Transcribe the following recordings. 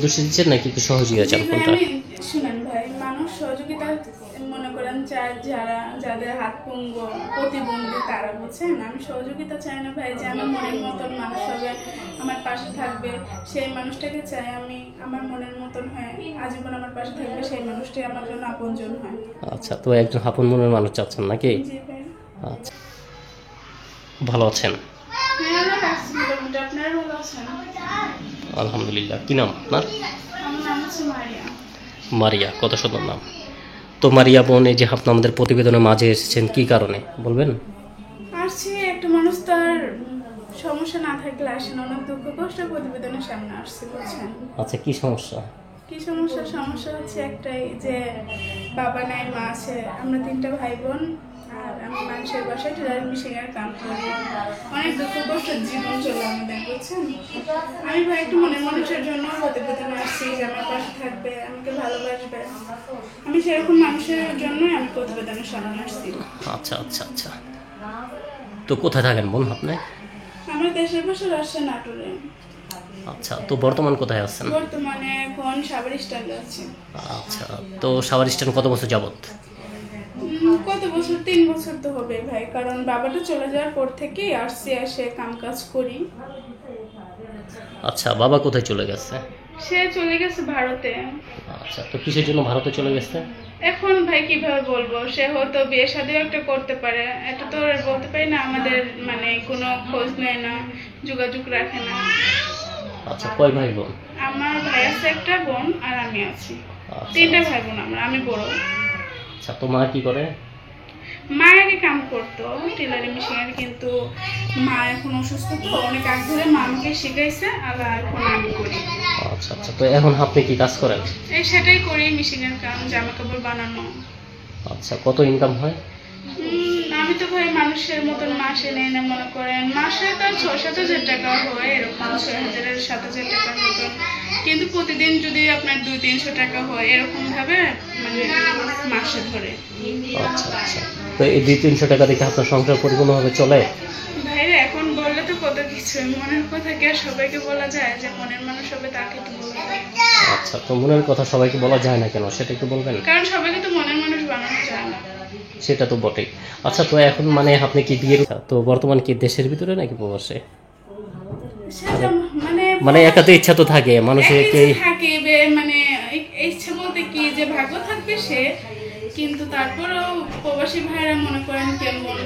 দোষী দিচ্ছেন নাকি একটু সহযোগিতা চান কোনটা? শুনেন ভাই, মানুষ সহযোগিতা মনে করেন চায় যাদের হাত পঙ্গ প্রতিবন্ধী তারা, বুঝছেন? আমি সহযোগিতা চাই না ভাই যে আমার মনের মতন মানুষ হবে, আমার পাশে থাকবে সেই মানুষটাকে চাই আমি। আমার মনের মতন হয় আজীবন আমার পাশে থাকবে সেই মানুষটাই আমার জন্য আপনজন হয়। আচ্ছা, তো একজন আপন মনের মানুষ চাচ্ছেন নাকি? জি ভাই। আচ্ছা, ভালো আছেন? হ্যাঁ, আমার মোটামুটি। আপনারা ভালো আছেন? আলহামদুলিল্লাহ। কি নাম আপনার? আমার নাম হচ্ছে মারিয়া। মারিয়া, কত সুন্দর নাম। তো মারিয়া বোন, এই যে আপনি আমাদের প্রতিবেদনের মাঝে এসেছেন কি কারণে বলবেন? আসছি, একটা মানুষ তার সমস্যা না থাকলে আসে না, অনেক দুঃখ কষ্ট প্রতিবেদনের সামনে আসছে, বুঝছেন? আচ্ছা, কি সমস্যা? কি সমস্যা? সমস্যা হচ্ছে একটাই যে বাবা নাই, মা আছে, আমরা 3টা ভাই বোন, আর আমি মানুষের বাসায় টেলার মেশিনের কাম করি। অনেক দুঃখ কষ্ট জীবন চলে আমাদের, বুঝছেন? আমি ভাই একটু মনের মানুষের জন্য প্রতিবেদনে আসছি যে আমার পাশে থাকবে, আমাকে ভালোবাসবে। আমি সেরকম মানুষের জন্যই আমি প্রতিবেদনের সামনে আসছি। আচ্ছা আচ্ছা আচ্ছা, তো কোথায় থাকেন বোন আপনি? আমার দেশের বাসা রাজশাহী, নাটোরে। আচ্ছা, তো বর্তমান কোথায় আছেন? বর্তমানে এখন সাভার স্ট্যান্ডে আছি। আচ্ছা, তো সাভার স্ট্যান্ড কত বছর যাবত? কত বছর? 3 বছর তো হবে ভাই, কারণ বাবাটা চলে যাওয়ার পর থেকেই আসছি, এসে কাম কাজ করি। আচ্ছা, বাবা কোথায় চলে গেছে? সে চলে গেছে ভারতে। আচ্ছা, তো কিসের জন্য ভারতে চলে গেছে? এখন ভাই কিভাবে বলবো, সে হয়তো বিয়ে শাদীও একটা করতে পারে, এটা তো আর বলতে পারি না। আমাদের মানে কোনো খোঁজ নেয় না, যোগাযোগ রাখে না। আচ্ছা, কয় ভাই বোন? আমার ভাই আছে একটা, বোন আর আমি আছি। আচ্ছা, 3টা ভাই বোন আমরা, আমি বড়। আচ্ছা, তো মা কি করে? মা আগে কাম করতো টেলারিং মেশিনের, কিন্তু মা এখন অসুস্থ, তো অনেক আগ ধরে মা আমাকে শিখাইছে, আবার এখন আমি করি। আচ্ছা আচ্ছা, তো এখন আপনি কি কাজ করেন? এই সেটাই করি, মেশিনের কাম, জামা কাপড় বানানো। আচ্ছা, কত ইনকাম হয়? আমি তো ভাই মানুষের মতন মাসে নেই না, মনে করেন মাসে তো 6-7 হাজার টাকা হয়, এরকম 6,000-7,000 টাকার মতন। কিন্তু প্রতিদিন যদি আপনার 200-300 টাকা হয়, এরকম ভাবে মানে মাসে ধরে। আচ্ছা আচ্ছা, তো এই 200-300 টাকা দেখে আপনার সংসার পরিপূর্ণভাবে চলে? ভাইরে এখন বললে তো কত কিছু, মনের কথা কি আর সবাইকে বলা যায়? যে মনের মানুষ হবে তাকে তো বলা যায়। আচ্ছা, তো মনের কথা সবাইকে বলা যায় না কেন, সেটা একটু বলবেন? কারণ সবাইকে তো মনের মানুষ বানানো যায় না। সেটা তো বটেই। আচ্ছা, তো এখন মানে আপনি কি বিয়ের, তো বর্তমান কি দেশের ভিতরে নাকি প্রবাসে? সেটা মানে মানে একাতে ইচ্ছা তো থাকে মানুষের, থাকে মানে ইচ্ছে বলতে কি যে ভাগ্য থাকবে সে, কিন্তু তারপরেও প্রবাসী ভাইরা মনে করেন কেমন,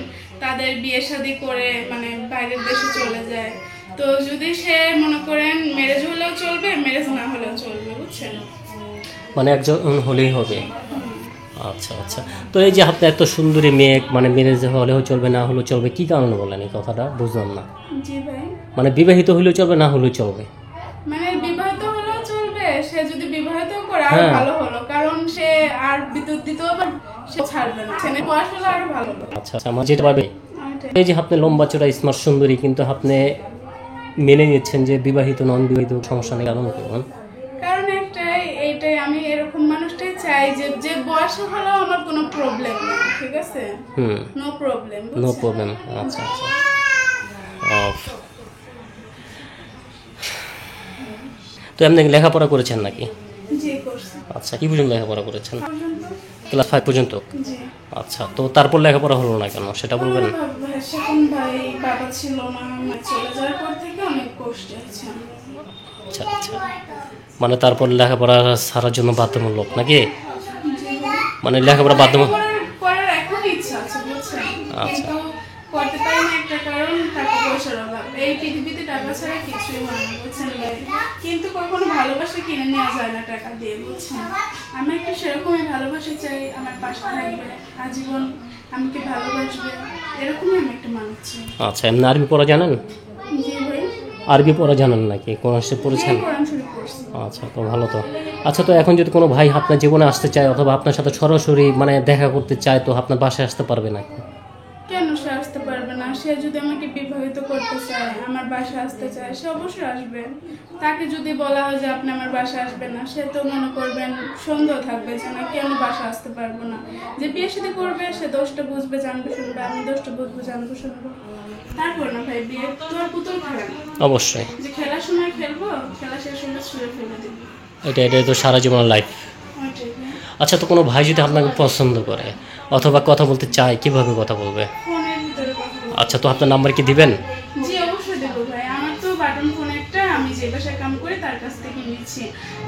তাদের বিয়ে শাদী করে মানে বাইরের দেশে চলে যায়। তো যদি সে মনে করেন ম্যারেজ হলেও চলবে, ম্যারেজ না হলেও চলবে, বুঝছেন? মানে একজন হলেই হবে। আচ্ছা আচ্ছা, তো এই যে আপনি এত সুন্দরী মেয়ে, মানে ম্যারেজ হলেও চলবে না হলেও চলবে, কি কারণে বলেন এই কথাটা? বুঝলাম না। জি ভাই, মানে বিবাহিত হলেও চলবে না হলেও চলবে? মানে বিবাহিত হলেও চলবে, সে যদি বিবাহিত করে আর হ্যাঁ। ভালো হলো, কারণ সে আর বিদ্যুৎ দিতেও আবার সে ছাড়বে না, ছেলে বয়স হলে আর ভালো হলো। আচ্ছা আচ্ছা, আমার যেতে পারবে। ওইটাই। এই যে আপনি লম্বা চড়া স্মার্ট সুন্দরী, কিন্তু আপনি মেনে নিচ্ছেন যে বিবাহিত নন বিবাহিত সমস্যা নেই, কারণ কি বলুন? কারণ এইটাই আমি এরকম মানুষটাই চাই যে যে বয়স হলেও আমার কোনো প্রবলেম নেই, ঠিক আছে? No problem, no problem. আচ্ছা আচ্ছা। তো আপনি লেখাপড়া করেছেন নাকি? জি করছি। আচ্ছা, কি পর্যন্ত লেখাপড়া করেছেন? পর্যন্ত। ক্লাস 5 পর্যন্ত? জি। আচ্ছা, তো তারপর লেখাপড়া হলো না কেন সেটা বলবেন? সেখন ভাই বাবা ছিল না, মা চলে যাওয়ার পর থেকে অনেক কষ্ট হচ্ছে আমার। আচ্ছা আচ্ছা, মানে তারপর লেখাপড়া ছাড়ার জন্য বাধ্যতামূলক নাকি? জি ভাই। মানে লেখাপড়া বাধ্যতামূলক। করার এখন ইচ্ছা আছে, বুঝছেন? আচ্ছা। কিন্তু করতে পারি না একটা কারণ, টাকা পয়সার অভাব। এই পৃথিবীতে টাকা ছাড়া কিছুই হয় না, বুঝছেন ভাই? কিন্তু কখনো ভালোবাসা কিনে নেওয়া যায় না টাকা দিয়ে, বুঝছেন? আমি একটু সেরকমই ভালোবাসা চাই, আমার পাশে থাকবে আজীবন, আমাকে ভালোবাসবে, এরকমই আমি একটা মানুষ চাই। আচ্ছা, এমনি আরবি পড়া জানেন? জি ভাই। আরবি পড়া জানেন নাকি? কোরআন শরীফ পড়েছেন? হ্যাঁ, কোরআন শরীফ পড়ছি। আচ্ছা, তো ভালো তো। আচ্ছা, তো এখন যদি কোনো ভাই আপনার জীবনে আসতে চায় অথবা আপনার সাথে সরাসরি মানে দেখা করতে চায়, তো আপনার বাসায় আসতে পারবে নাকি? কেন সে আসতে পারবে না? সে যদি আমাকে বিবাহিত করতে চায়, আমার বাসা আসতে চায় সে অবশ্যই আসবে। তাকে যদি বলা হয় যে আপনি আমার বাসা আসবেন না, সে তো মনে করবেন সন্দেহ থাকবে যে না কেন বাসা আসতে পারবো না। যে বিয়ে সাথে করবে সে দোষটা বুঝবে, জানবে শুনবে, আমি দোষটা বুঝবো, জানবো শুনবো। তারপর না ভাই, বিয়ে তো আর পুতুল খেলা না অবশ্যই যে খেলার সময় খেলবো, খেলা শেষ হলে ছুঁড়ে ফেলে দেবো। এটা তো সারা জীবনের লাইফ। ওইটাই ভাই। আচ্ছা, তো কোনো ভাই যদি আপনাকে পছন্দ করে অথবা কথা বলতে চায়, কিভাবে কথা বলবে? ফোনের ভিতরে কথা বলবো। আচ্ছা, তো আপনার নাম্বার কি দিবেন? জি অবশ্যই দেবো ভাই। আমার তো বাটন ফোন একটা, আমি যে বাসায় কাম করি তার কাছ থেকে নিচ্ছি।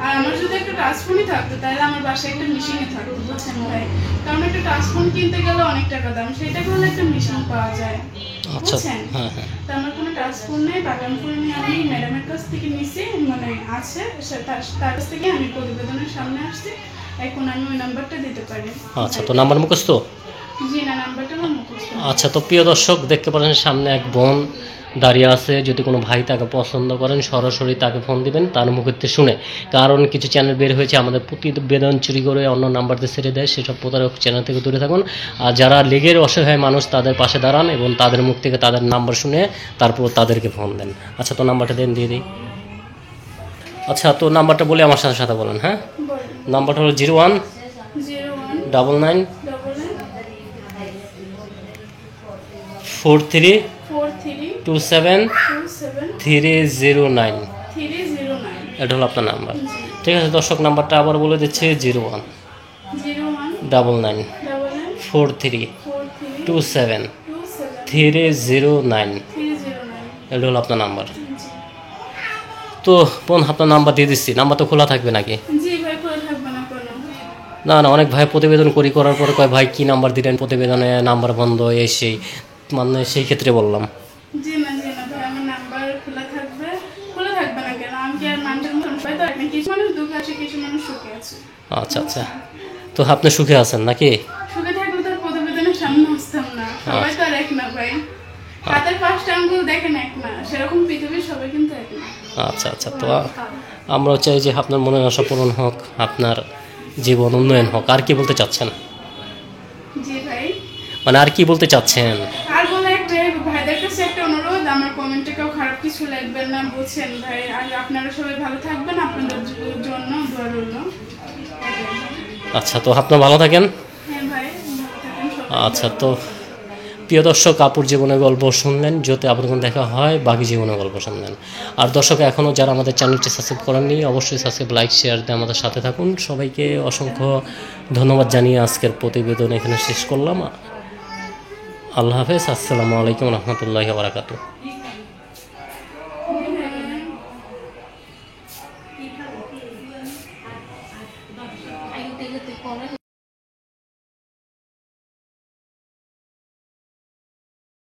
আর আমার যদি একটা টাচ ফোনই থাকতো তাহলে আমার বাসায় একটা মেশিনই থাকতো, বুঝছেন ভাই। কারণ একটা টাচ ফোন কিনতে গেলে অনেক টাকা দাম, সেটা করলে একটা মেশিন পাওয়া যায়, আচ্ছা, বুঝছেন। হ্যাঁ হ্যাঁ। তো আমার কোনো টাচ ফোন নেই, বাটন ফোন আমি ম্যাডামের কাছ থেকে নিছি, মানে আছে তার কাছ থেকে আমি প্রতিবেদনের সামনে আসছি। এখন আমি ওই নাম্বারটা দিতে পারি। আচ্ছা, তো নাম্বার মুখস্থ? জি না, নাম্বারটা আমার মুখস্থ নেই। আচ্ছা, তো প্রিয় দর্শক দেখতে পারেন সামনে এক বোন দাঁড়িয়ে আছে। যদি কোনো ভাই তাকে পছন্দ করেন সরাসরি তাকে ফোন দিবেন তার মুখেতে শুনে। কারণ কিছু চ্যানেল বের হয়েছে আমাদের প্রতিবেদন চুরি করে অন্য নাম্বার দিয়ে ছেড়ে দেয়, সেসব প্রতারক চ্যানেল থেকে দূরে থাকুন। আর যারা লীগের অসহায় মানুষ তাদের পাশে দাঁড়ান এবং তাদের মুখ থেকে তাদের নাম্বার শুনে তারপর তাদেরকে ফোন দেন। আচ্ছা, তো নাম্বারটা দেন, দিয়ে দিই। আচ্ছা, তো নাম্বারটা বলে আমার সাথে সাথে বলেন। হ্যাঁ, বলেন। নাম্বারটা হলো 01 01 99 99 43 43 27 27 309। 309। এটা হলো আপনার নাম্বার। ঠিক আছে দর্শক, নাম্বারটা আবার বলে দিচ্ছি 01 01 99 99 43 43 27 27 309। 309। এটা হলো আপনার নাম্বার। তো বোন, আপনার নাম্বার দিয়ে দিচ্ছি। নাম্বার তো খোলা থাকবে নাকি? জি ভাই, খোলা থাকবে না কোনো। না না, অনেক ভাই প্রতিবেদন করার পরে কয় ভাই কি নাম্বার দিলেন, প্রতিবেদনে নাম্বার বন্ধ, এই সেই, মানে সেই ক্ষেত্রে বললাম। জি না ভাই, আমার নাম্বার খোলা থাকবে। খোলা থাকবে না কেন? আমি কি আর মানুষের মতন সবাই তো আর না, কিছু মানুষ দুঃখে আছে, কিছু মানুষ সুখে আছে। আচ্ছা আচ্ছা, তো আপনি সুখে আছেন নাকি? সুখে থাকলে তো আর প্রতিবেদনের সামনে আসতাম না। সবাই তো আর এক না ভাই। হাতের 5টা আঙ্গুল দেখেন এক না, সেরকম পৃথিবীর সবাই কিন্তু এক না। আচ্ছা আচ্ছা, তো আমরাও চাই যে আপনার মনের আশা পূরণ হোক, আপনার জীবন উন্নয়ন হোক। আর কি বলতে চাচ্ছেন? জি ভাই। মানে আর কি বলতে চাচ্ছেন? আর বলে একটা ভাইদের কাছে একটা অনুরোধ, আমার কমেন্টে কেউ খারাপ কিছু লিখবেন না, বুঝছেন ভাই। আর আপনারা সবাই ভালো থাকবেন, আপনাদের জন্য দোয়া রইল। আচ্ছা, তো আপনার ভালো থাকেন। হ্যাঁ ভাই, ভালো থাকেন সবাই। আচ্ছা, তো প্রিয় দর্শক, আপুর জীবনের গল্প শুনলেন। যদি আপনাদের দেখা হয় বাকি জীবনের গল্প শুনলেন। আর দর্শক, এখনও যারা আমাদের চ্যানেলটি সাবস্ক্রাইব করেননি অবশ্যই সাবস্ক্রাইব, লাইক, শেয়ার দিয়ে আমাদের সাথে থাকুন। সবাইকে অসংখ্য ধন্যবাদ জানিয়ে আজকের প্রতিবেদন এখানে শেষ করলাম। আল্লাহ হাফেজ। আসসালামু আলাইকুম রহমতুল্লাহি ওয়া বারাকাতুহু।